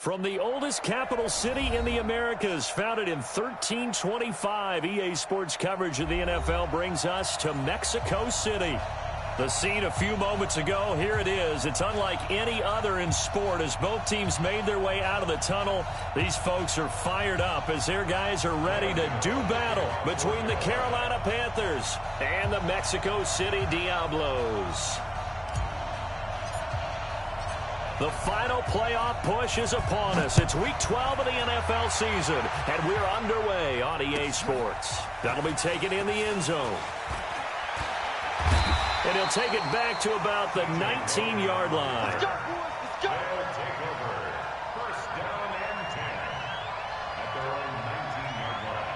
From the oldest capital city in the Americas, founded in 1325, EA Sports coverage of the NFL brings us to Mexico City. The scene a few moments ago, here it is. It's unlike any other in sport as both teams made their way out of the tunnel. These folks are fired up as their guys are ready to do battle between the Carolina Panthers and the Mexico City Diablos. The final playoff push is upon us. It's Week 12 of the NFL season, and we're underway on EA Sports. That'll be taken in the end zone. And he'll take it back to about the 19-yard line. Let's go, boys. Let's go. They'll take over. First down and 10 at their own 19-yard line.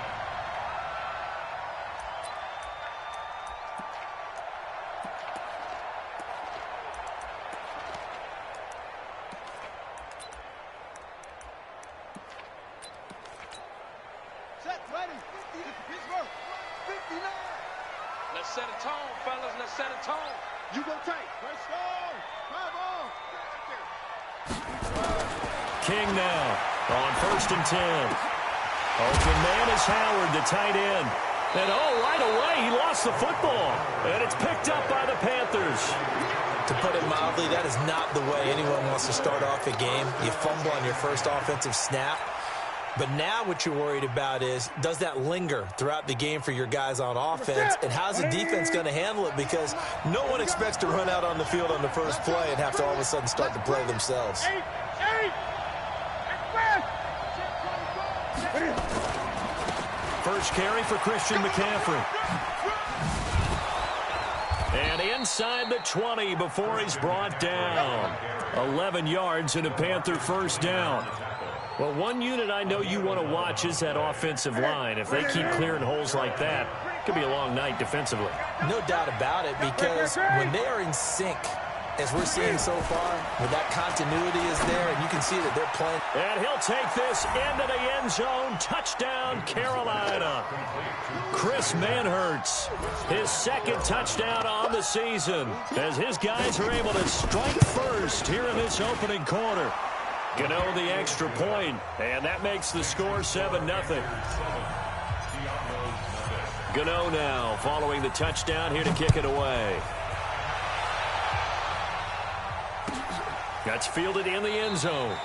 Set, ready. 50, Pittsburgh. 59. Let's set a tone, fellas. Let's set a tone. You go tight. Let's go. Come on. King now on 1st and 10. Open man is Howard, the tight end. And, right away, he lost the football. And it's picked up by the Panthers. To put it mildly, that is not the way anyone wants to start off a game. You fumble on your first offensive snap. But now what you're worried about is, does that linger throughout the game for your guys on offense? And how's the defense going to handle it? Because no one expects to run out on the field on the first play and have to all of a sudden start to play themselves. First carry for Christian McCaffrey. And inside the 20 before he's brought down. 11 yards and a Panther first down. Well, one unit I know you want to watch is that offensive line. If they keep clearing holes like that, it could be a long night defensively. No doubt about it, because when they are in sync, as we're seeing so far, when that continuity is there, and you can see that they're playing. And he'll take this into the end zone. Touchdown, Carolina. Chris Manhertz, his second touchdown on the season, as his guys are able to strike first here in this opening quarter. Gano the extra point, and that makes the score 7-0. Gano now following the touchdown here to kick it away. That's fielded in the end zone.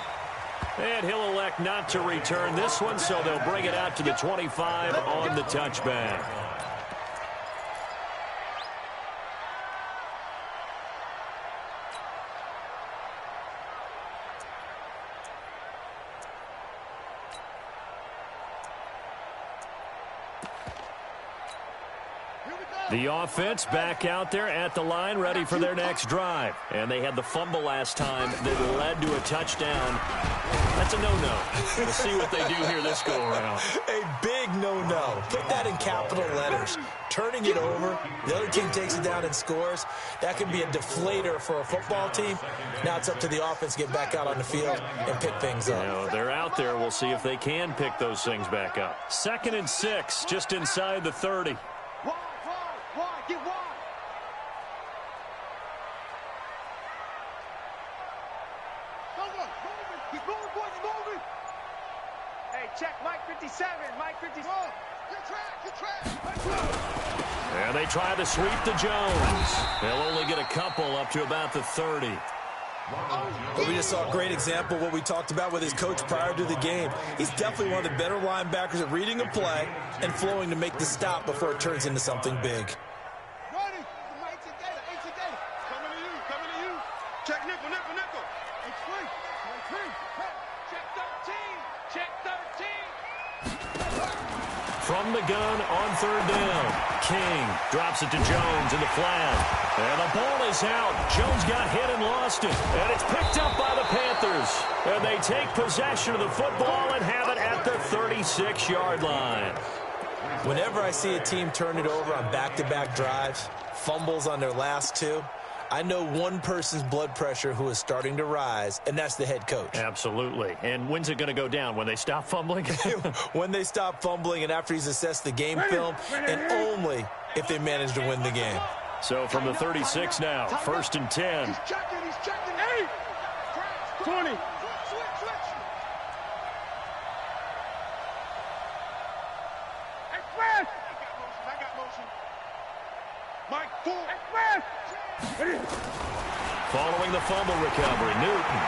And he'll elect not to return this one, so they'll bring it out to the 25 on the touchback. The offense back out there at the line, ready for their next drive. And they had the fumble last time that led to a touchdown. That's a no-no. We'll see what they do here this go-around. A big no-no. Put that in capital letters. Turning it over, the other team takes it down and scores. That can be a deflator for a football team. Now it's up to the offense to get back out on the field and pick things up. They're out there. We'll see if they can pick those things back up. 2nd and 6, just inside the 30. Get wide. Keep moving, boys, moving. Hey, check Mike 57. Mike 57. Good track. And they try to sweep to Jones. They'll only get a couple up to about the 30. But we just saw a great example of what we talked about with his coach prior to the game. He's definitely one of the better linebackers at reading a play and flowing to make the stop before it turns into something big. Check nickel. Check 13. From the gun on 3rd down. King drops it to Jones in the flat. And the ball is out. Jones got hit and lost it. And it's picked up by the Panthers. And they take possession of the football and have it at the 36-yard line. Whenever I see a team turn it over on back-to-back drives, fumbles on their last two, I know one person's blood pressure who is starting to rise, and that's the head coach. Absolutely. And when's it going to go down? When they stop fumbling? When they stop fumbling and after he's assessed the game film, and only if they manage to win the game. So from the 36 now, 1st and 10. He's checking. 20. Express! I got motion. Mike, full. Express! Following the fumble recovery, Newton.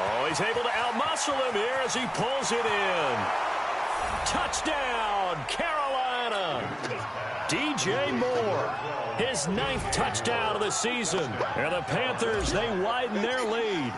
Oh, he's able to outmuscle him here as he pulls it in. Touchdown, Carolina. DJ Moore, his 9th touchdown of the season. And the Panthers, they widen their lead.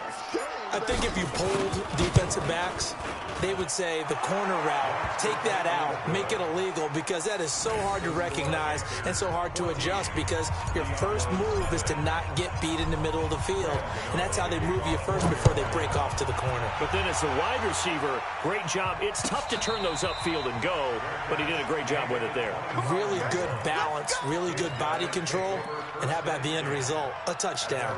I think if you polled defensive backs, they would say the corner route, take that out, make it illegal, because that is so hard to recognize and so hard to adjust, because your first move is to not get beat in the middle of the field. And that's how they move you first before they break off to the corner. But then as the wide receiver, great job. It's tough to turn those upfield and go, but he did a great job with it there. Really good balance, really good body control, and how about the end result? A touchdown.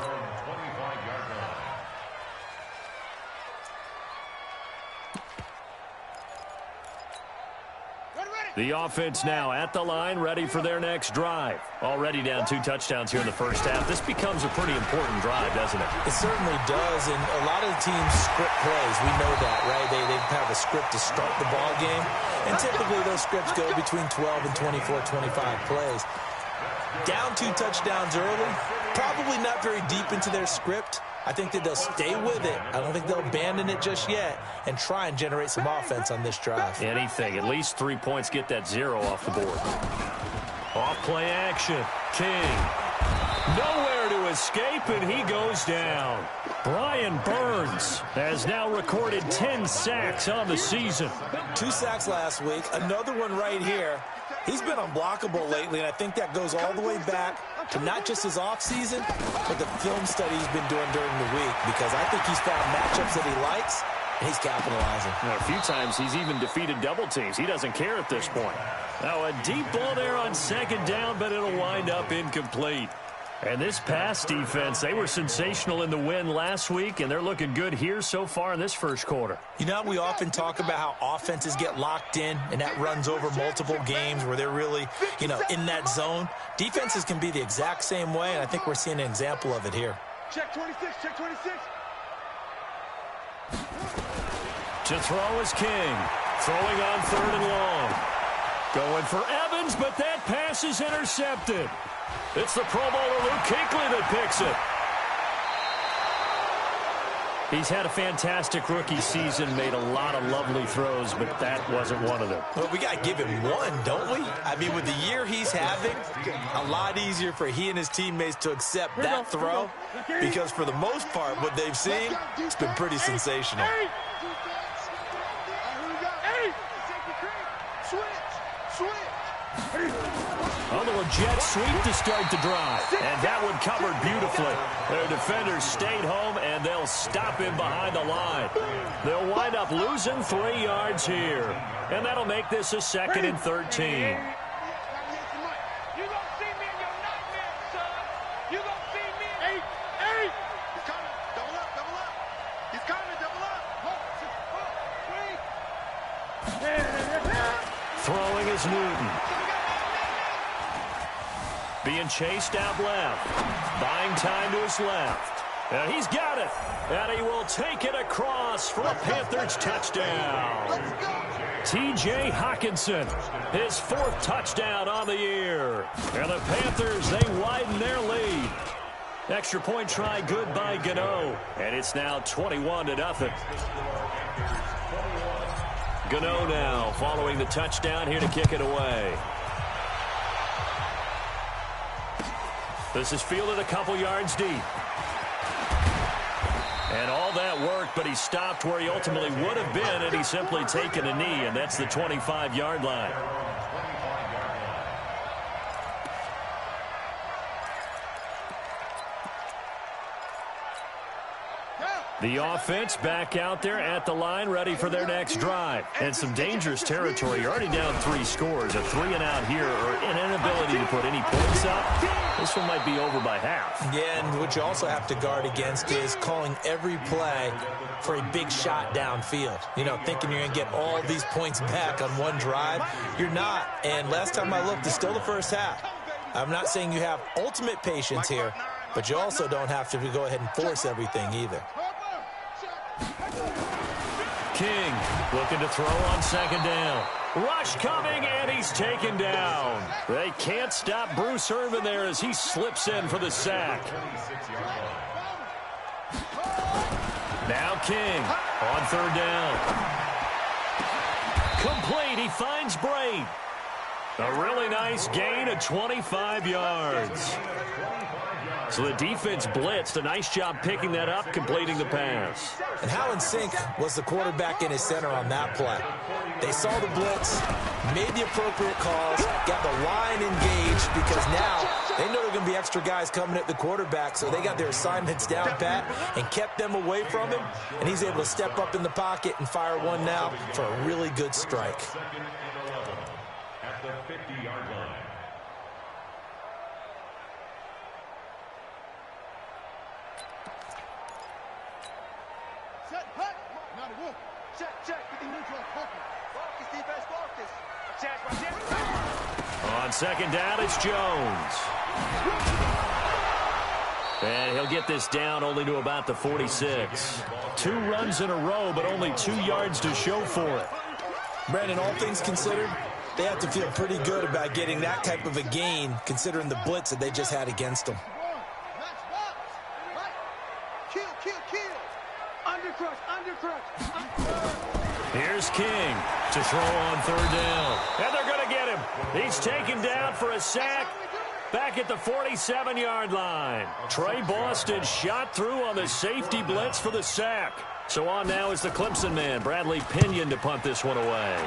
The offense now at the line, ready for their next drive. Already down 2 touchdowns here in the first half. This becomes a pretty important drive, doesn't it? It certainly does, and a lot of the teams script plays. We know that, right? They have a script to start the ball game, and typically those scripts go between 12 and 24, 25 plays. Down 2 touchdowns early, probably not very deep into their script. I think that they'll stay with it. I don't think they'll abandon it just yet and try and generate some offense on this drive. Anything. At least 3 points, get that 0 off the board. Off play action. King. Nowhere to escape, and he goes down. Brian Burns has now recorded 10 sacks on the season. 2 sacks last week, another one right here. He's been unblockable lately, and I think that goes all the way back to not just his offseason, but the film study he's been doing during the week, because I think he's found matchups that he likes, and he's capitalizing. A few times he's even defeated double teams. He doesn't care at this point. Now a deep ball there on 2nd down, but it'll wind up incomplete. And this pass defense, they were sensational in the win last week, and they're looking good here so far in this first quarter. You know, we often talk about how offenses get locked in, and that runs over multiple games where they're really, in that zone. Defenses can be the exact same way, and I think we're seeing an example of it here. Check 26, check 26. To throw is King. Throwing on 3rd and long. Going for Evans, but that pass is intercepted. It's the Pro Bowler Luke Kuechly that picks it. He's had a fantastic rookie season, made a lot of lovely throws, but that wasn't one of them. Well, we got to give him one, don't we? I mean, with the year he's having, a lot easier for he and his teammates to accept that throw, because for the most part, what they've seen, it's been pretty sensational. A little jet sweep to start the drive, and that one covered beautifully. Their defenders stayed home, and they'll stop him behind the line. They'll wind up losing 3 yards here, and that'll make this a 2nd and 13. You gonna see me in your nightmares, son. You gonna see me in... Hey! He's coming. Double up, double up. He's coming, double up. Throwing is Newton. Being chased out left. Buying time to his left. And he's got it. And he will take it across for a Panthers touchdown. T.J. Hawkinson, his 4th touchdown on the year. And the Panthers, they widen their lead. Extra point try good by Gano. And it's now 21-0. Gano now following the touchdown here to kick it away. This is fielded a couple yards deep. And all that work, but he stopped where he ultimately would have been had he simply taken a knee, and that's the 25-yard line. The offense back out there at the line, ready for their next drive. And some dangerous territory. You're already down 3 scores. A 3-and-out here, or an inability to put any points up. This one might be over by half. Yeah, and what you also have to guard against is calling every play for a big shot downfield. Thinking you're going to get all these points back on one drive. You're not. And last time I looked, it's still the first half. I'm not saying you have ultimate patience here, but you also don't have to go ahead and force everything either. King looking to throw on 2nd down. Rush coming, and he's taken down. They can't stop Bruce Irvin there as he slips in for the sack. Now King on third down. Complete. He finds Braid. A really nice gain of 25 yards. So the defense blitzed. A nice job picking that up, completing the pass. And how in sync was the quarterback and his center on that play? They saw the blitz, made the appropriate calls, got the line engaged because now they know there are going to be extra guys coming at the quarterback, so they got their assignments down pat and kept them away from him, and he's able to step up in the pocket and fire one now for a really good strike. At the 50-yard line. Set, hut. Not a wolf. Check, check. Get the neutral focus. Focus, defense, focus. Chance right there. On second down, it's Jones. And he'll get this down only to about the 46. 2 runs in a row, but only 2 yards to show for it. Brandon, all things considered, they have to feel pretty good about getting that type of a gain considering the blitz that they just had against them. Max box. Right. Kill, kill, kill. Undercrush, undercrush. Here's King to throw on third down. And they're going to get him. He's taken down for a sack back at the 47-yard line. Trey Boston shot through on the safety blitz for the sack. So on now is the Clemson man, Bradley Pinion, to punt this one away.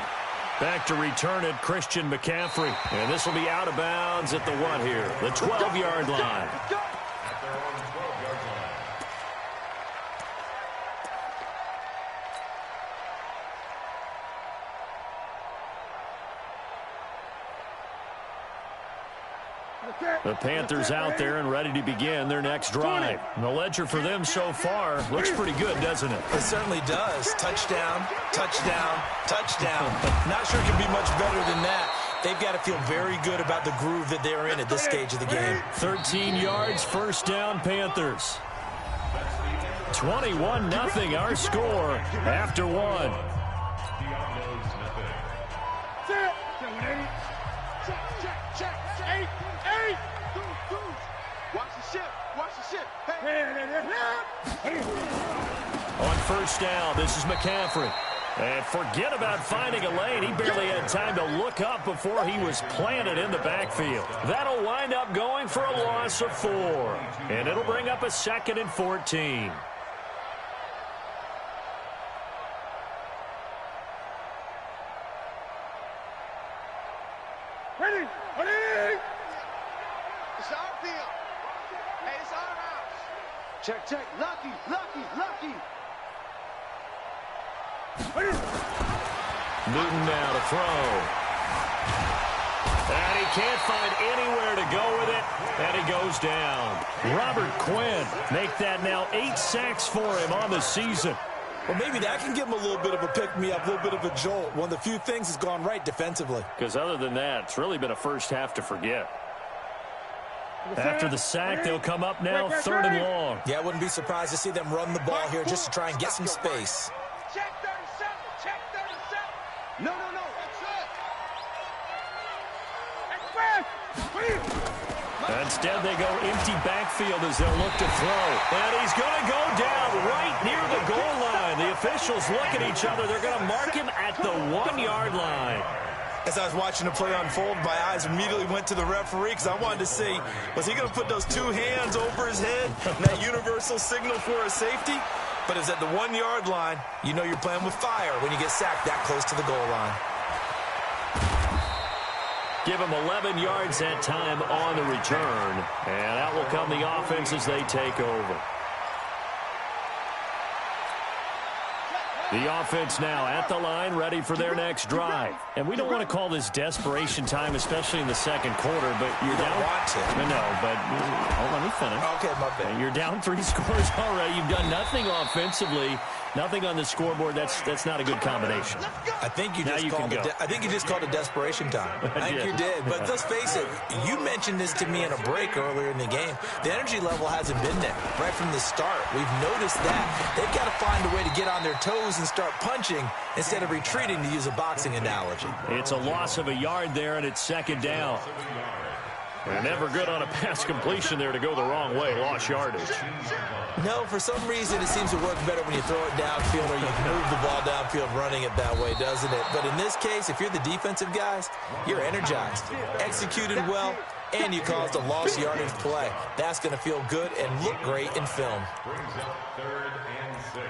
Back to return it, Christian McCaffrey. And this will be out of bounds at the what here? The 12-yard line. The Panthers out there and ready to begin their next drive. And the ledger for them so far looks pretty good, doesn't it? It certainly does. Touchdown, touchdown, touchdown. Not sure it can be much better than that. They've got to feel very good about the groove that they're in at this stage of the game. 13 yards, first down, Panthers. 21-0 our score after one. Check. 8. Watch the ship. Watch the ship. Hey. On first down, this is McCaffrey. And forget about finding a lane. He barely had time to look up before he was planted in the backfield. That'll wind up going for a loss of 4. And it'll bring up a 2nd and 14. Ready. It's our field. Hey, it's our house. Check. Lucky. Newton now to throw. And he can't find anywhere to go with it. And he goes down. Robert Quinn make that now 8 sacks for him on the season. Well, maybe that can give him a little bit of a pick-me-up, a little bit of a jolt. One of the few things that's gone right defensively. Because other than that, it's really been a first half to forget. After the sack, they'll come up now 3rd and long. Yeah, I wouldn't be surprised to see them run the ball here just to try and get some space. Check 37. No. Instead, they go empty backfield as they'll look to throw. And he's going to go down right near the goal line. The officials look at each other. They're going to mark him at the 1-yard line. As I was watching the play unfold, my eyes immediately went to the referee because I wanted to see, was he going to put those 2 hands over his head, that universal signal for a safety? But it's at the 1-yard line. You know you're playing with fire when you get sacked that close to the goal line. Give him 11 yards that time on the return. And out will come the offense as they take over. The offense now at the line, ready for their next drive. And we don't want to call this desperation time, especially in the second quarter, but you're down. Want to. No, but let me finish. Okay, my bad. And you're down 3 scores already. You've done nothing offensively, nothing on the scoreboard. That's not a good combination. I think you just called it desperation time. I think you did. But let's face it, you mentioned this to me in a break earlier in the game. The energy level hasn't been there right from the start. We've noticed that. They've got to find a way to get on their toes and start punching instead of retreating, to use a boxing analogy. It's a loss of a yard there, and it's second down. They're never good on a pass completion there to go the wrong way. Lost yardage. No, for some reason it seems to work better when you throw it downfield or you move the ball downfield running it that way, doesn't it? But in this case, if you're the defensive guys, you're energized, executed well, and you caused a lost yardage play. That's going to feel good and look great in film. Brings up 3rd and 6.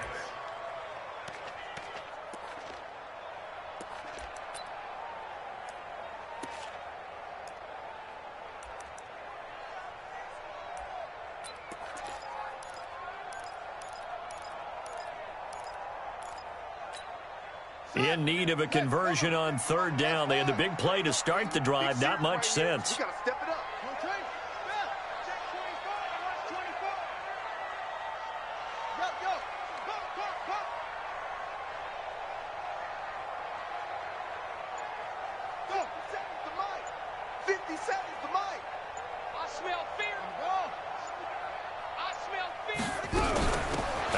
In need of a conversion on 3rd down. They had the big play to start the drive. Not much sense. You got to step it up. Go. 50 seconds to Mike. I smell fear. I smell fear.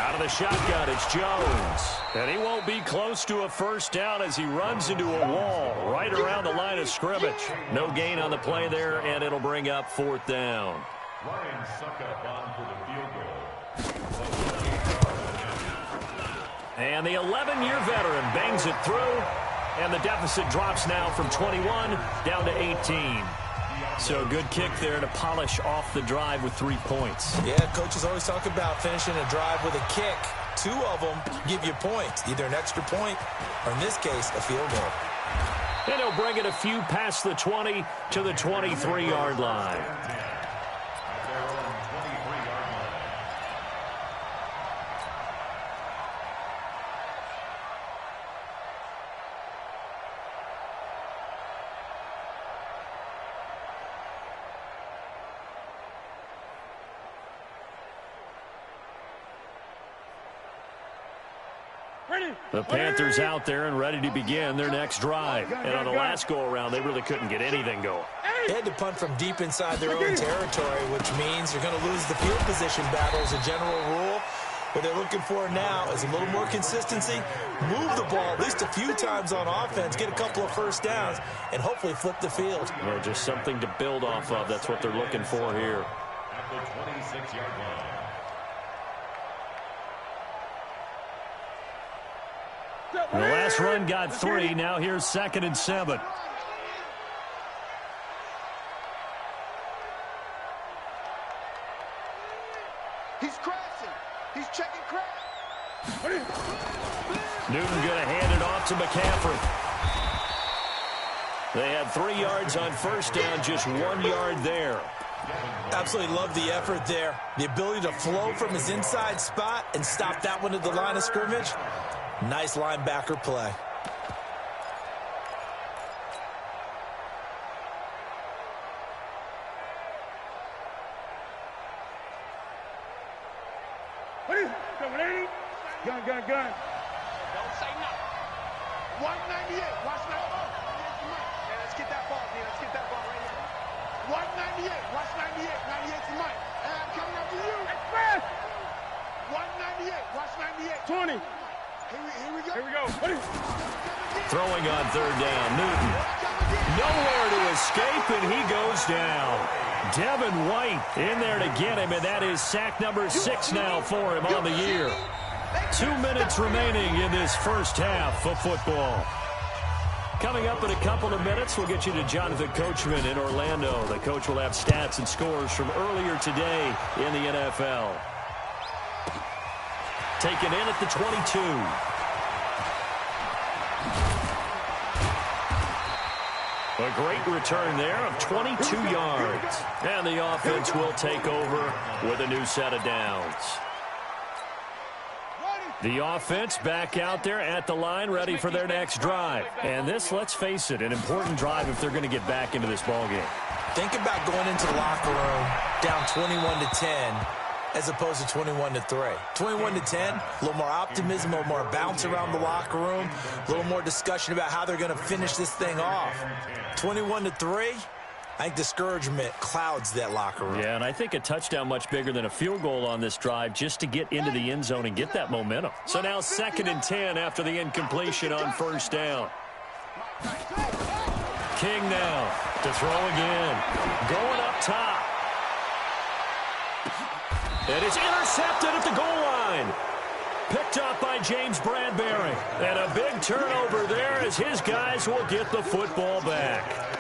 Out of the shotgun, it's Jones. And he won't be close to a first down as he runs into a wall right around the line of scrimmage. No gain on the play there, and it'll bring up 4th down. Ryan Suckup on for the field goal. And the 11-year veteran bangs it through, and the deficit drops now from 21 down to 18. So good kick there to polish off the drive with 3 points. Yeah, coaches always talk about finishing a drive with a kick. 2 of them give you points, either an extra point or, in this case, a field goal. And he'll bring it a few past the 20 to the 23-yard line. At their own 23-yard line. The Panthers out there and ready to begin their next drive. And on the last go-around, they really couldn't get anything going. They had to punt from deep inside their own territory, which means you're going to lose the field position battle as a general rule. What they're looking for now is a little more consistency, move the ball at least a few times on offense, get a couple of first downs, and hopefully flip the field. Yeah, just something to build off of. That's what they're looking for here. At the 26-yard line. The last run got 3. Now here's 2nd and 7. He's crashing. He's checking crash. Newton going to hand it off to McCaffrey. They had 3 yards on first down, just 1 yard there. Absolutely love the effort there. The ability to flow from his inside spot and stop that one at the line of scrimmage. Nice linebacker play. Gun. Don't say nothing. 198. Watch that ball. Yeah, let's get that ball, man. Let's get that ball right here. 198. Watch 98. 98 to Mike. And I'm coming up to you. Express. 198. Watch 98. 20. Here we go. Here we go. Throwing on 3rd down, Newton. Nowhere to escape, and he goes down. Devin White in there to get him, and that is sack number 6 now for him on the year. 2 minutes remaining in this first half of football. Coming up in a couple of minutes, we'll get you to Jonathan Coachman in Orlando. The coach will have stats and scores from earlier today in the NFL. Taken in at the 22. A great return there of 22 yards. And the offense will take over with a new set of downs. The offense back out there at the line, ready for their next drive. And this, let's face it, an important drive if they're going to get back into this ballgame. Think about going into the locker room down 21-10 as opposed to 21-3. 21-10, a little more optimism, a little more bounce around the locker room, a little more discussion about how they're going to finish this thing off. 21-3, I think discouragement clouds that locker room. Yeah, and I think a touchdown much bigger than a field goal on this drive just to get into the end zone and get that momentum. So now 2nd and 10 after the incompletion on 1st down. King now to throw again. Going up top. It is intercepted at the goal line. Picked up by James Bradbury. And a big turnover there as his guys will get the football back.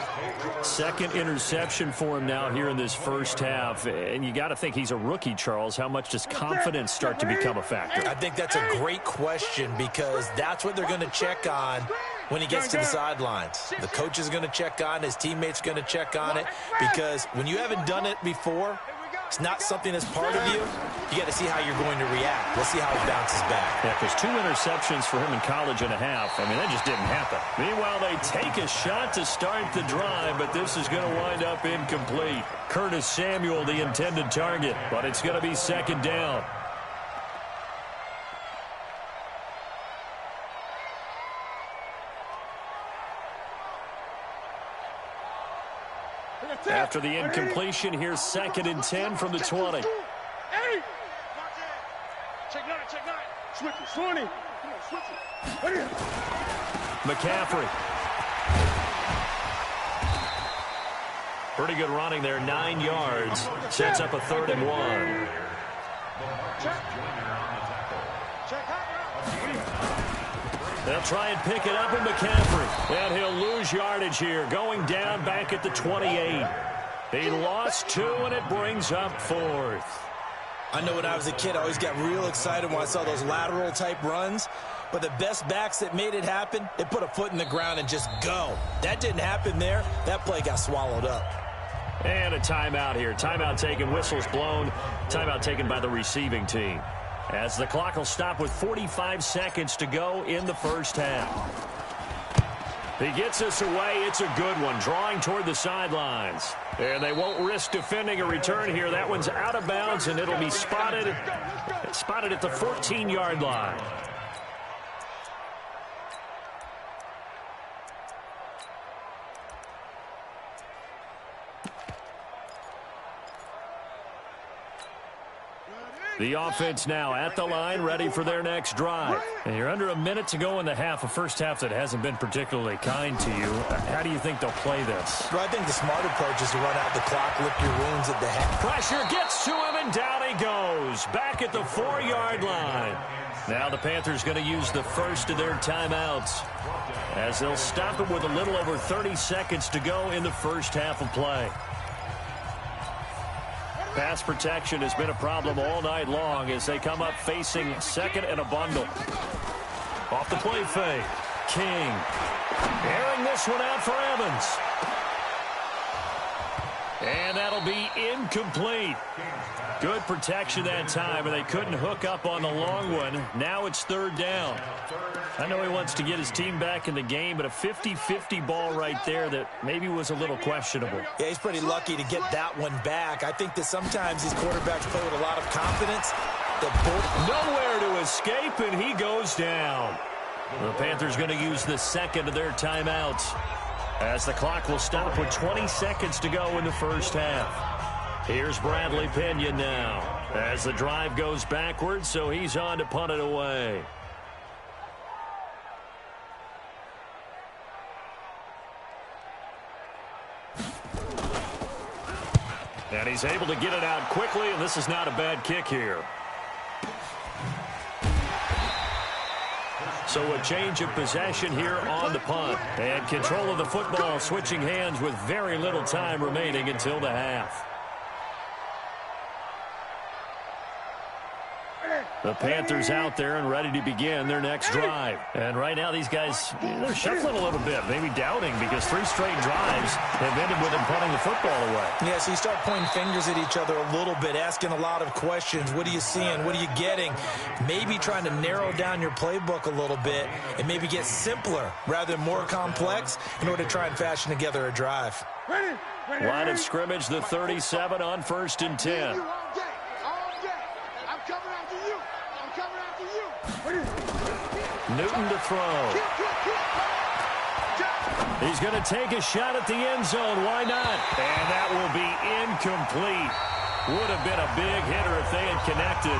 2nd interception for him now here in this 1st half. And you got to think he's a rookie, Charles. How much does confidence start to become a factor? I think that's a great question because that's what they're going to check on when he gets to the sidelines. The coach is going to check on, his teammates are going to check on it, because when you haven't done it before, it's not something that's part of you. You got to see how you're going to react. Let's see how it bounces back. Yeah, because 2 interceptions for him in college and a half. I mean, that just didn't happen. Meanwhile, they take a shot to start the drive, but this is going to wind up incomplete. Curtis Samuel, the intended target, but it's going to be 2nd down. After the incompletion, here's 2nd and 10 from the 20. Check 9, check 9. Switch it, 20. Come on, switch it. McCaffrey. Pretty good running there, 9 yards. Sets up a 3rd and 1. They'll try and pick it up with McCaffrey. And he'll lose yardage here, going down back at the 28. He lost 2, and it brings up 4th. I know when I was a kid, I always got real excited when I saw those lateral-type runs. But the best backs that made it happen, they put a foot in the ground and just go. That didn't happen there. That play got swallowed up. And a timeout here. Timeout taken, whistles blown. Timeout taken by the receiving team. As the clock will stop with 45 seconds to go in the 1st half. He gets us away. It's a good one, drawing toward the sidelines. And they won't risk defending a return here. That one's out of bounds, and it'll be spotted at the 14-yard line. The offense now at the line, ready for their next drive. And you're under a minute to go in the half, a 1st half that hasn't been particularly kind to you. How do you think they'll play this? Well, I think the smart approach is to run out the clock, lick your wounds at the half. Pressure gets to him, and down he goes. Back at the 4-yard line. Now the Panthers going to use the 1st of their timeouts, as they'll stop it with a little over 30 seconds to go in the 1st half of play. Pass protection has been a problem all night long as they come up facing 2nd and a bundle. Off the play fake. King airing this one out for Evans. And that'll be incomplete. Good protection that time, and they couldn't hook up on the long one. Now it's 3rd down. I know he wants to get his team back in the game, but a 50-50 ball right there that maybe was a little questionable. Yeah, he's pretty lucky to get that one back. I think that sometimes these quarterbacks play with a lot of confidence. Nowhere to escape, and he goes down. The Panthers going to use the 2nd of their timeouts, as the clock will stop with 20 seconds to go in the 1st half. Here's Bradley Pinion now, as the drive goes backwards, so he's on to punt it away. And he's able to get it out quickly, and this is not a bad kick here. So a change of possession here on the punt. And control of the football, switching hands with very little time remaining until the half. The Panthers out there and ready to begin their next drive. And right now these guys, they're shuffling a little bit, maybe doubting, because 3 straight drives have ended with them punting the football away. Yeah, so you start pointing fingers at each other a little bit, asking a lot of questions. What are you seeing? What are you getting? Maybe trying to narrow down your playbook a little bit and maybe get simpler rather than more complex in order to try and fashion together a drive. Line of scrimmage, the 37 on 1st and 10. Newton to throw. He's going to take a shot at the end zone. Why not? And that will be incomplete. Would have been a big hitter if they had connected.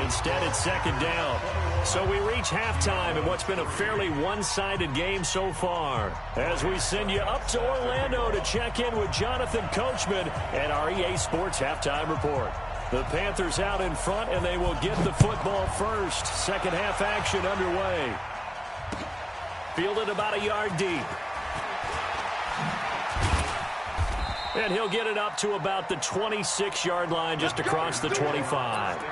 Instead, it's second down. So we reach halftime in what's been a fairly one-sided game so far. As we send you up to Orlando to check in with Jonathan Coachman and our EA Sports Halftime Report. The Panthers out in front, and they will get the football first. Second half action underway. Fielded about a yard deep. And he'll get it up to about the 26-yard line, just across the 25.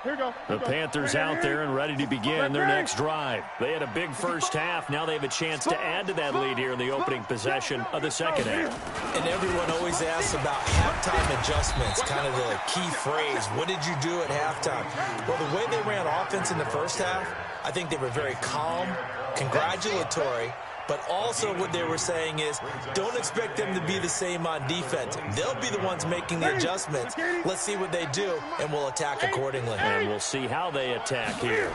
Here we go. The Panthers out there and ready to begin their next drive. They had a big first half. Now they have a chance to add to that lead here in the opening possession of the second half. And everyone always asks about halftime adjustments, kind of the key phrase. What did you do at halftime? Well, the way they ran offense in the first half, I think they were very calm, congratulatory, but also what they were saying is don't expect them to be the same on defense. They'll be the ones making the adjustments. Let's see what they do, and we'll attack accordingly. And we'll see how they attack here.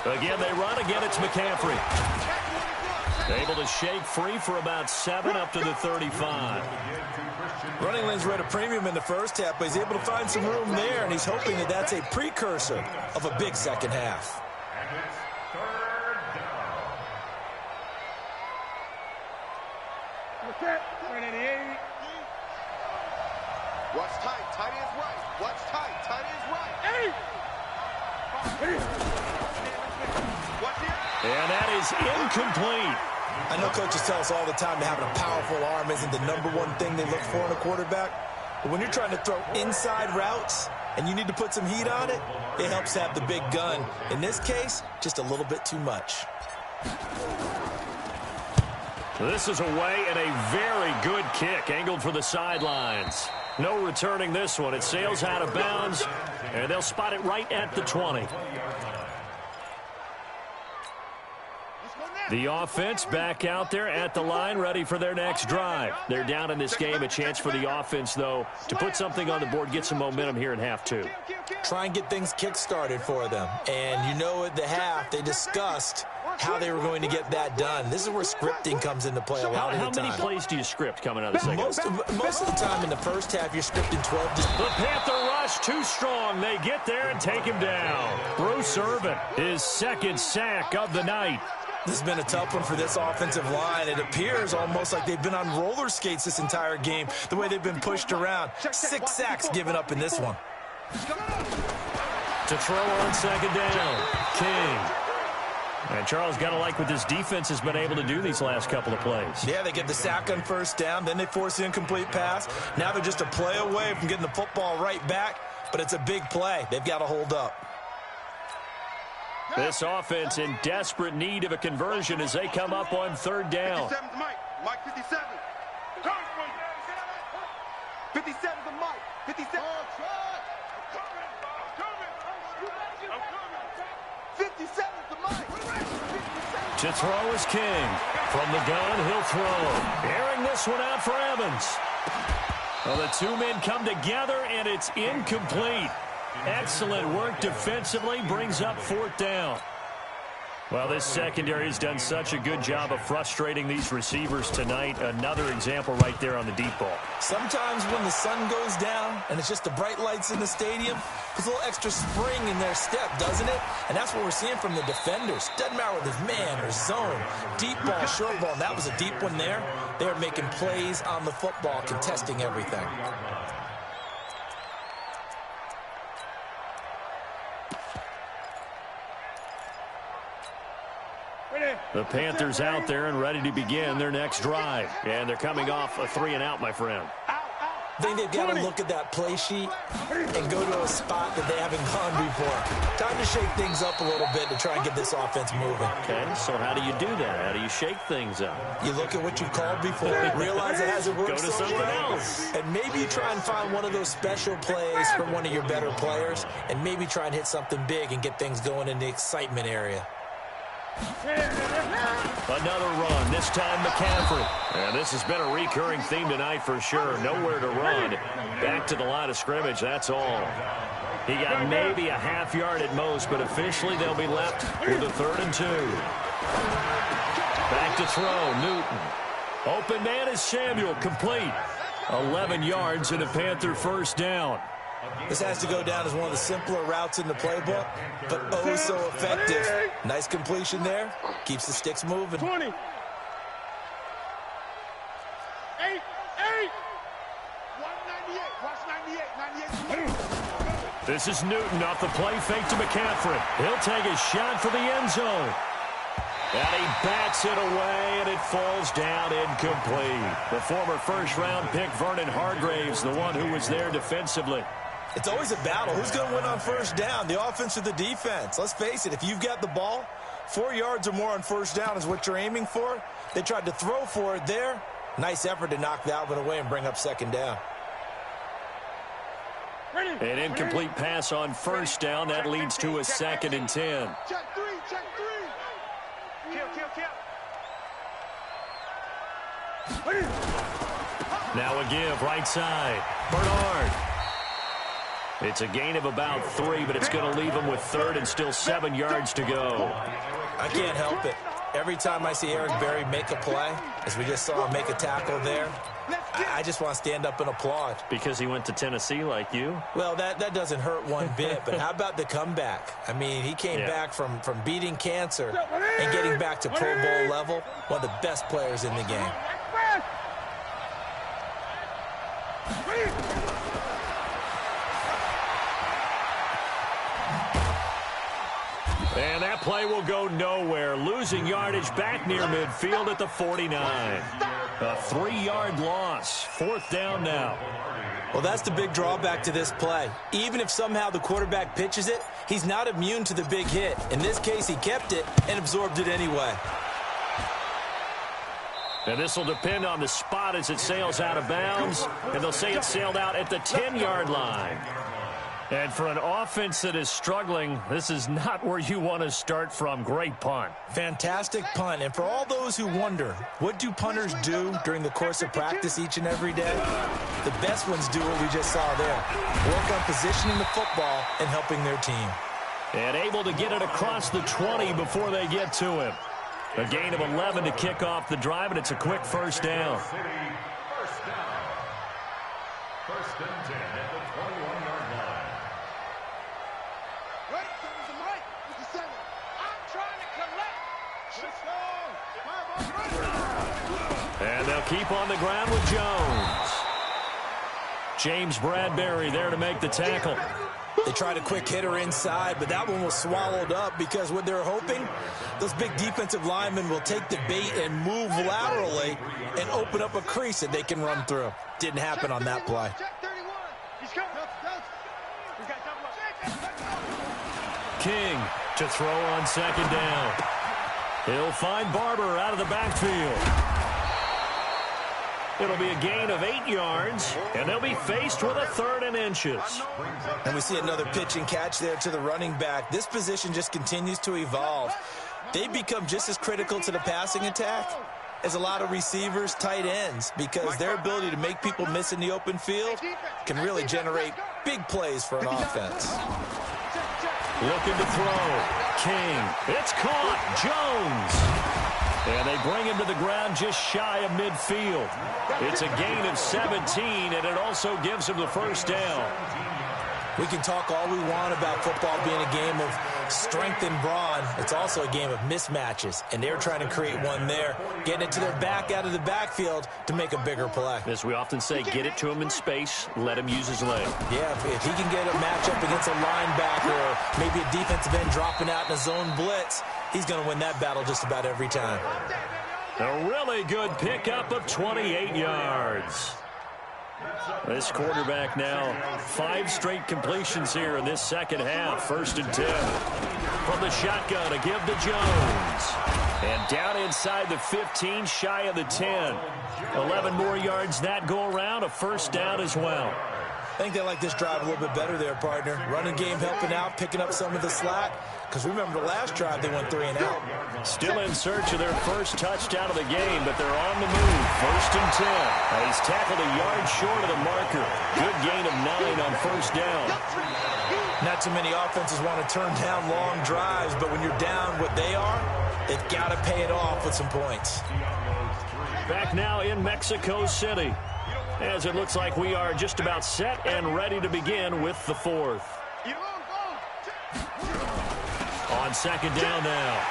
Again, they run. Again, it's McCaffrey. Able to shake free for about 7 up to the 35. Running lanes were at a premium in the first half, but he's able to find some room there, and he's hoping that that's a precursor of a big second half. Watch tight. Tight ends right. Watch tight. Tight ends right. Hey! And that is incomplete. I know coaches tell us all the time that having a powerful arm isn't the #1 thing they look for in a quarterback. But when you're trying to throw inside routes and you need to put some heat on it, it helps to have the big gun. In this case, just a little bit too much. This is away and a very good kick angled for the sidelines. No returning this one. It sails out of bounds, and they'll spot it right at the 20. The offense back out there at the line, ready for their next drive. They're down in this game. A chance for the offense, though, to put something on the board, get some momentum here in half 2. Try and get things kick-started for them. And you know at the half, they discussed how they were going to get that done. This is where scripting comes into play a lot of the time. How many plays do you script coming out of the second? Most of the time in the first half, you're scripting 12. The Panther rush too strong. They get there and take him down. Bruce Irvin, his second sack of the night. This has been a tough one for this offensive line. It appears almost like they've been on roller skates this entire game, the way they've been pushed around. 6 sacks given up in this one. To throw on second down, King. And Charles, got to like what this defense has been able to do these last couple of plays. Yeah, they get the sack on first down, then they force the incomplete pass. Now they're just a play away from getting the football right back, but it's a big play. They've got to hold up. This offense in desperate need of a conversion as they come up on third down. 57's Mike. Mike 57. 57's the Mike. 57. 57's the Mike. To throw is King. From the gun, he'll throw. Airing this one out for Evans. Well, the two men come together, and it's incomplete. Excellent work defensively, brings up fourth down. Well, this secondary has done such a good job of frustrating these receivers tonight. Another example right there on the deep ball. Sometimes when the sun goes down and it's just the bright lights in the stadium, there's a little extra spring in their step, doesn't it? And that's what we're seeing from the defenders. Doesn't matter whether it's man or zone, deep ball, short ball. And that was a deep one there. They're making plays on the football, contesting everything. The Panthers out there and ready to begin their next drive. And they're coming off a 3-and-out, my friend. I think they've got to look at that play sheet and go to a spot that they haven't gone before. Time to shake things up a little bit to try and get this offense moving. Okay, so how do you do that? How do you shake things up? You look at what you've called before, realize it hasn't worked. Go to something else. And maybe you try and find one of those special plays from one of your better players, and maybe try and hit something big and get things going in the excitement area. Another run, this time McCaffrey. And this has been a recurring theme tonight for sure. Nowhere to run. Back to the line of scrimmage, that's all. He got maybe a half yard at most, but officially they'll be left with a 3rd and 2. Back to throw, Newton. Open man is Samuel, complete. 11 yards and a Panther first down. This has to go down as one of the simpler routes in the playbook, but oh so effective. Nice completion there. Keeps the sticks moving. 20. 8. Watch 98. Watch 98. 98. This is Newton off the play fake to McCaffrey. He'll take a shot for the end zone. And he bats it away, and it falls down incomplete. The former first-round pick, Vernon Hargraves, the one who was there defensively. It's always a battle. Who's going to win on first down, the offense or the defense? Let's face it, if you've got the ball, 4 yards or more on first down is what you're aiming for. They tried to throw for it there. Nice effort to knock that one away and bring up second down. An incomplete pass on first down. That leads to a 2nd and 10. Check 3. Check 3. Now a give, right side. Bernard. It's a gain of about 3, but it's going to leave him with 3rd and still 7 yards to go. I can't help it. Every time I see Eric Berry make a play, as we just saw him make a tackle there, I just want to stand up and applaud. Because he went to Tennessee like you? Well, that doesn't hurt one bit, but how about the comeback? I mean, he came back from beating cancer and getting back to Pro Bowl level, one of the best players in the game. And that play will go nowhere. Losing yardage back near midfield at the 49. A 3-yard loss. 4th down now. Well, that's the big drawback to this play. Even if somehow the quarterback pitches it, he's not immune to the big hit. In this case, he kept it and absorbed it anyway. And this will depend on the spot as it sails out of bounds. And they'll say it sailed out at the 10-yard line. And for an offense that is struggling, this is not where you want to start from. Great punt. Fantastic punt. And for all those who wonder, what do punters do during the course of practice each and every day? The best ones do what we just saw there. Work on positioning the football and helping their team. And able to get it across the 20 before they get to him. A gain of 11 to kick off the drive, and it's a quick first down. First and 10 at the 21-yard line. Right, comes the mic with the 7. I'm trying to collect. And they'll keep on the ground with Jones. James Bradbury there to make the tackle. They tried a quick hitter inside, but that one was swallowed up because what they're hoping, those big defensive linemen will take the bait and move laterally and open up a crease that they can run through. Didn't happen on that play. King to throw on second down. He'll find Barber out of the backfield. It'll be a gain of 8 yards, and they'll be faced with a 3rd and inches. And we see another pitch and catch there to the running back. This position just continues to evolve. They become just as critical to the passing attack as a lot of receivers, tight ends, because their ability to make people miss in the open field can really generate big plays for an offense. Looking to throw. King. It's caught. Jones. And they bring him to the ground just shy of midfield. It's a gain of 17, and it also gives him the first down. We can talk all we want about football being a game of strength and brawn. It's also a game of mismatches, and they're trying to create one there, getting it to their back out of the backfield to make a bigger play. As we often say, get it to him in space, let him use his leg. Yeah, if he can get a matchup against a linebacker or maybe a defensive end dropping out in a zone blitz, he's going to win that battle just about every time. A really good pickup of 28 yards. This quarterback now 5 straight completions here in this second half. 1st and 10. From the shotgun, a give to Jones. And down inside the 15, shy of the 10. 11 more yards that go around, a first down as well. I think they like this drive a little bit better there, partner. Running game helping out, picking up some of the slack. Because remember the last drive, they went 3 and out. Still in search of their first touchdown of the game, but they're on the move. 1st and 10. He's tackled a yard short of the marker. Good gain of 9 on first down. Not too many offenses want to turn down long drives, but when you're down what they are, they've got to pay it off with some points. Back now in Mexico City, as it looks like we are just about set and ready to begin with the fourth. On second down now,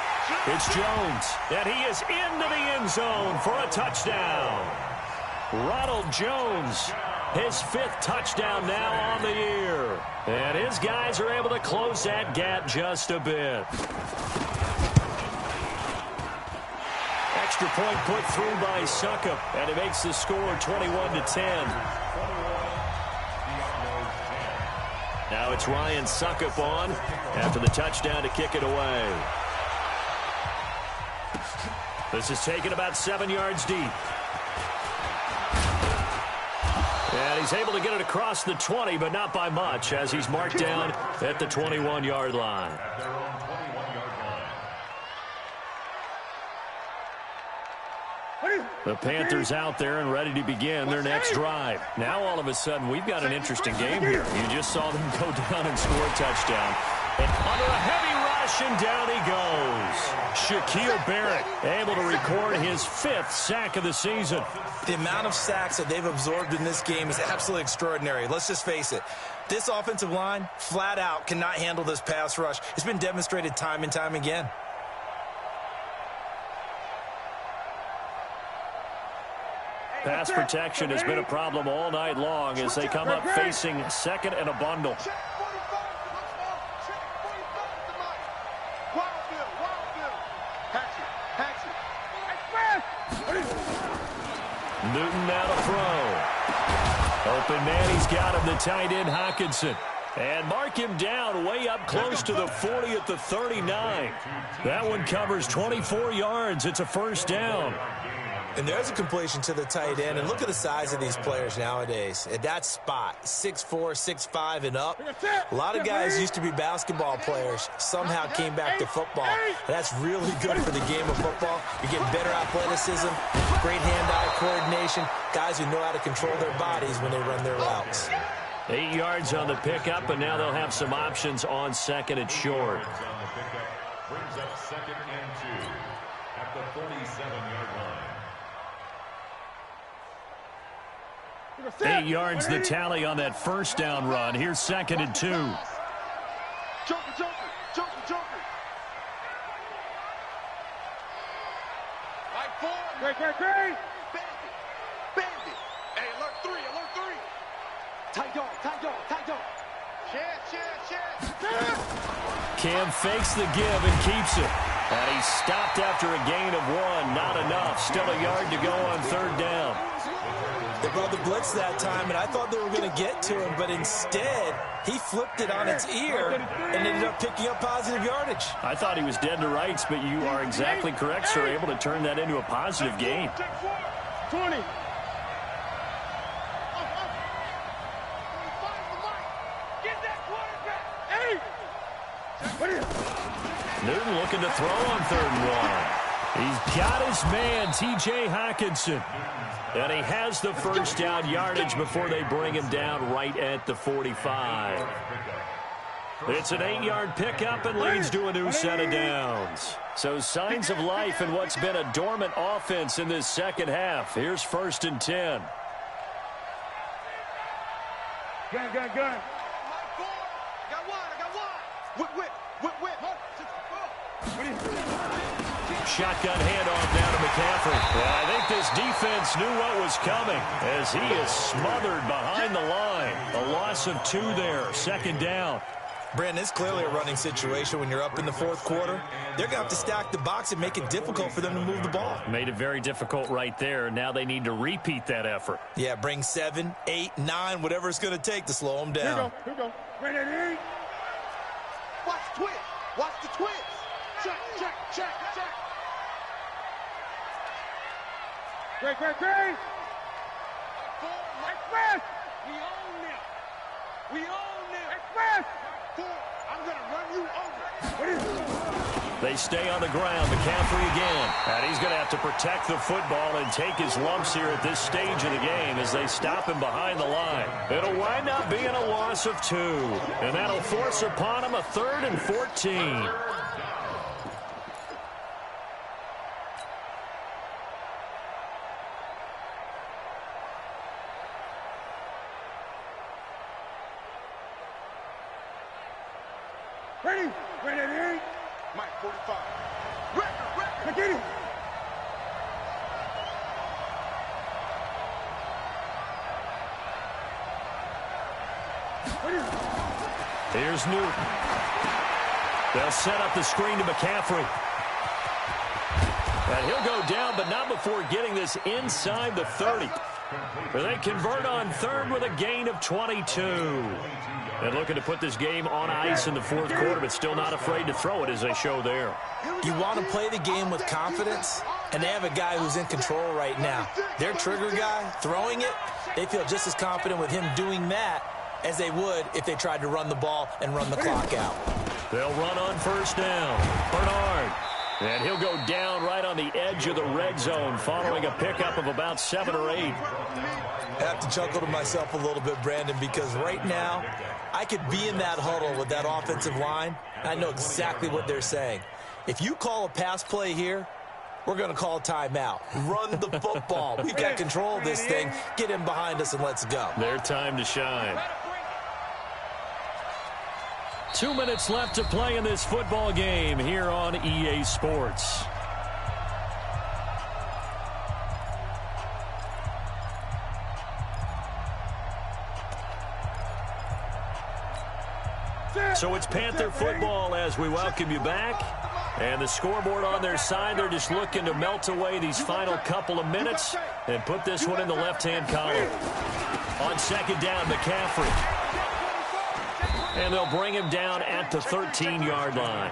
it's Jones, and he is into the end zone for a touchdown. Ronald Jones, his 5th touchdown now on the year. And his guys are able to close that gap just a bit. Extra point put through by Suckup, and it makes the score 21-10. Now it's Ryan Suckup on after the touchdown to kick it away. This is taken about 7 yards deep. And he's able to get it across the 20, but not by much, as he's marked down at the 21-yard line. The Panthers out there and ready to begin their next drive. Now, all of a sudden, we've got an interesting game here. You just saw them go down and score a touchdown. And under a heavy rush, and down he goes. Shaquille Barrett able to record his 5th sack of the season. The amount of sacks that they've absorbed in this game is absolutely extraordinary. Let's just face it. This offensive line, flat out, cannot handle this pass rush. It's been demonstrated time and time again. Pass protection has been a problem all night long as they come up facing second and a bundle. Newton now to throw. Open man, he's got him, the tight end Hockenson. And mark him down way up close to the 40 at the 39. That one covers 24 yards. It's a first down. And there's a completion to the tight end. And look at the size of these players nowadays. At that spot, 6'4", 6'5", and up. A lot of guys used to be basketball players. Somehow came back to football. And that's really good for the game of football. You get better athleticism, great hand-eye coordination, guys who know how to control their bodies when they run their routes. 8 yards on the pickup, and now they'll have some options on second and short. Brings up second and 2 at the 47-yard line. 8 yards the tally on that first down run. Here's second and 2. Joker. Right forward. Great. Bandit. Hey, alert 3. Tight dog. Share. Cam fakes the give and keeps it. And he's stopped after a gain of 1. Not enough. Still a yard to go on third down. They brought the blitz that time, and I thought they were going to get to him, but instead, he flipped it on its ear and ended up picking up positive yardage. I thought he was dead to rights, but you are exactly correct, sir. Able to turn that into a positive gain. 20. Newton looking to throw on third and 1. He's got his man, T.J. Hockenson. And he has the first down yardage before they bring him down right at the 45. It's an 8-yard pickup and leads to a new set of downs. So signs of life in what's been a dormant offense in this second half. Here's first and 10. Gun. I got one. Whip. Shotgun handoff now to McCaffrey. Well, I think this defense knew what was coming as he is smothered behind the line. A loss of 2 there, second down. Brandon, it's clearly a running situation when you're up in the fourth quarter. They're going to have to stack the box and make it difficult for them to move the ball. Made it very difficult right there. Now they need to repeat that effort. Yeah, bring 7, 8, 9, whatever it's going to take to slow them down. Here we go. Ready. Watch the twist. Check. Great. Express. We own them. Express. 4. I'm going to run you over. They stay on the ground. McCaffrey again. And he's going to have to protect the football and take his lumps here at this stage of the game as they stop him behind the line. It'll wind up being a loss of 2. And that'll force upon him a 3rd and 14. Ready? Ready? Mike, 45. Ready. Get it. Here's Newton. They'll set up the screen to McCaffrey. And he'll go down, but not before getting this inside the 30. They convert on 3rd with a gain of 22. And looking to put this game on ice in the 4th quarter, but still not afraid to throw it as they show there. You want to play the game with confidence, and they have a guy who's in control right now. Their trigger guy, throwing it, they feel just as confident with him doing that as they would if they tried to run the ball and run the clock out. They'll run on 1st down. Bernard. And he'll go down right on the edge of the red zone following a pickup of about 7 or 8. I have to chuckle to myself a little bit, Brandon, because right now I could be in that huddle with that offensive line. I know exactly what they're saying. If you call a pass play here, we're going to call a timeout. Run the football. We've got control of this thing. Get him behind us and let's go. Their time to shine. 2 minutes left to play in this football game here on EA Sports. So it's Panther football as we welcome you back. And the scoreboard on their side, they're just looking to melt away these final couple of minutes and put this one in the left-hand column. On 2nd down, McCaffrey. And they'll bring him down at the 13-yard line.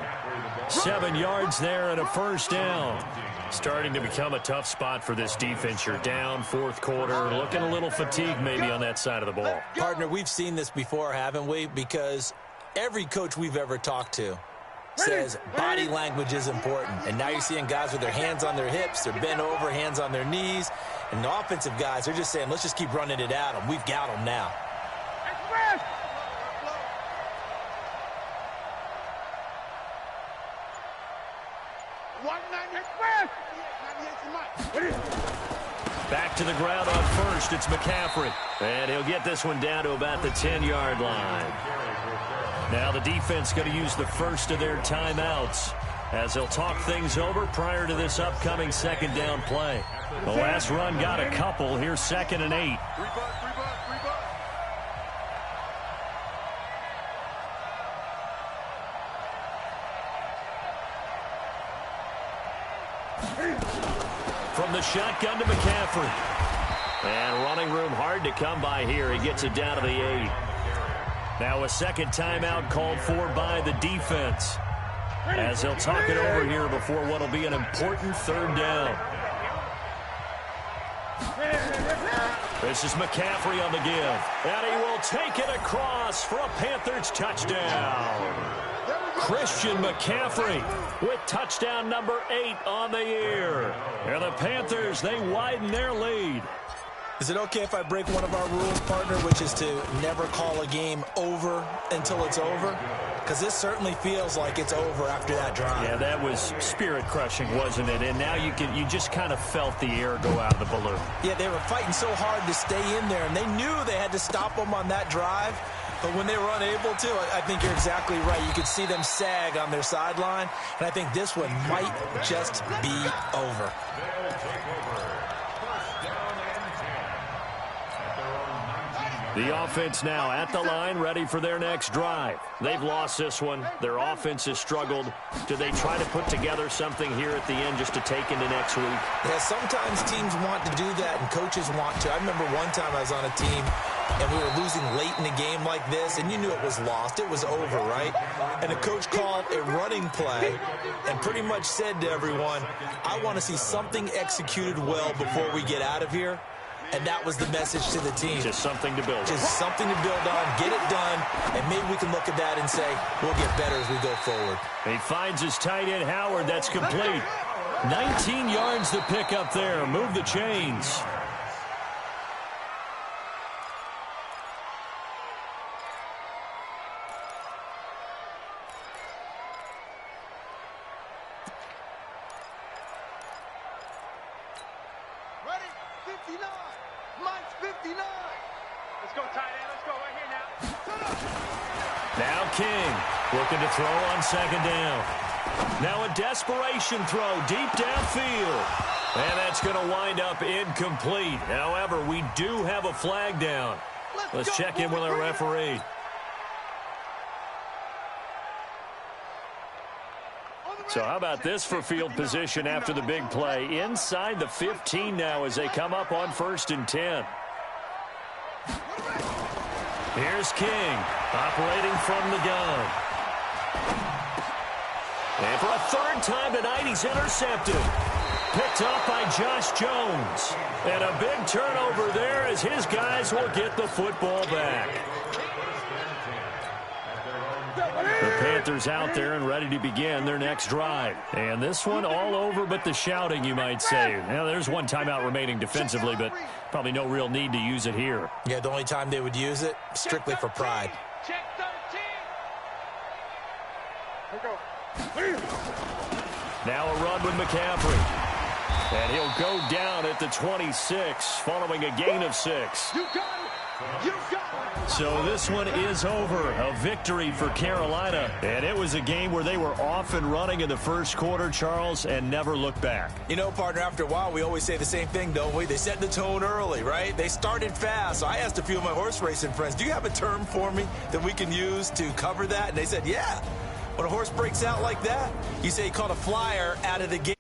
7 yards there and a 1st down. Starting to become a tough spot for this defense. You're down 4th quarter, looking a little fatigued maybe on that side of the ball. Partner, we've seen this before, haven't we? Because every coach we've ever talked to says body language is important. And now you're seeing guys with their hands on their hips, they're bent over, hands on their knees. And the offensive guys, they're just saying, let's just keep running it at them. We've got them now. Back to the ground on 1st, it's McCaffrey. And he'll get this one down to about the 10-yard line. Now the defense going to use the first of their timeouts as they'll talk things over prior to this upcoming 2nd down play. The last run got a couple. Here's 2nd and 8. From the shotgun to McCaffrey. And running room hard to come by here. He gets it down to the 8. Now a 2nd timeout called for by the defense as they'll talk it over here before what will be an important 3rd down. This is McCaffrey on the give. And he will take it across for a Panthers touchdown. Christian McCaffrey with touchdown number 8 on the year. And the Panthers, they widen their lead. Is it okay if I break one of our rules, partner, which is to never call a game over until it's over? Because this certainly feels like it's over after that drive. Yeah, that was spirit-crushing, wasn't it? And now you just kind of felt the air go out of the balloon. Yeah, they were fighting so hard to stay in there, and they knew they had to stop them on that drive. But when they were unable to, I think you're exactly right. You could see them sag on their sideline, and I think this one might just be over. The offense now at the line, ready for their next drive. They've lost this one. Their offense has struggled. Do they try to put together something here at the end just to take into next week? Yeah, sometimes teams want to do that, and coaches want to. I remember one time I was on a team, and we were losing late in a game like this, and you knew it was lost. It was over, right? And the coach called a running play and pretty much said to everyone, I want to see something executed well before we get out of here. And that was the message to the team. Just something to build on. Just something to build on, get it done, and maybe we can look at that and say, we'll get better as we go forward. He finds his tight end, Howard. That's complete. 19 yards to pick up there. Move the chains. Ready? 59. Mike's 59. Let's go, tight end. Let's go right here now. Now King looking to throw on second down. Now a desperation throw deep downfield. And that's going to wind up incomplete. However, we do have a flag down. Let's check in with our referee. So how about this for field position after the big play? Inside the 15 now as they come up on 1st and 10. Here's King operating from the gun. And for a 3rd time tonight, he's intercepted. Picked up by Josh Jones. And a big turnover there as his guys will get the football back. The Panthers out there and ready to begin their next drive. And this one all over but the shouting, you might say. Now, there's one timeout remaining defensively, but probably no real need to use it here. Yeah, the only time they would use it, strictly for pride. Check 13. Now a run with McCaffrey. And he'll go down at the 26 following a gain of 6. You got it. You got it. So this one is over. A victory for Carolina. And it was a game where they were off and running in the first quarter, Charles, and never looked back. You know, partner, after a while, we always say the same thing, don't we? They set the tone early, right? They started fast. So I asked a few of my horse racing friends, do you have a term for me that we can use to cover that? And they said, yeah. When a horse breaks out like that, you say he caught a flyer out of the gate.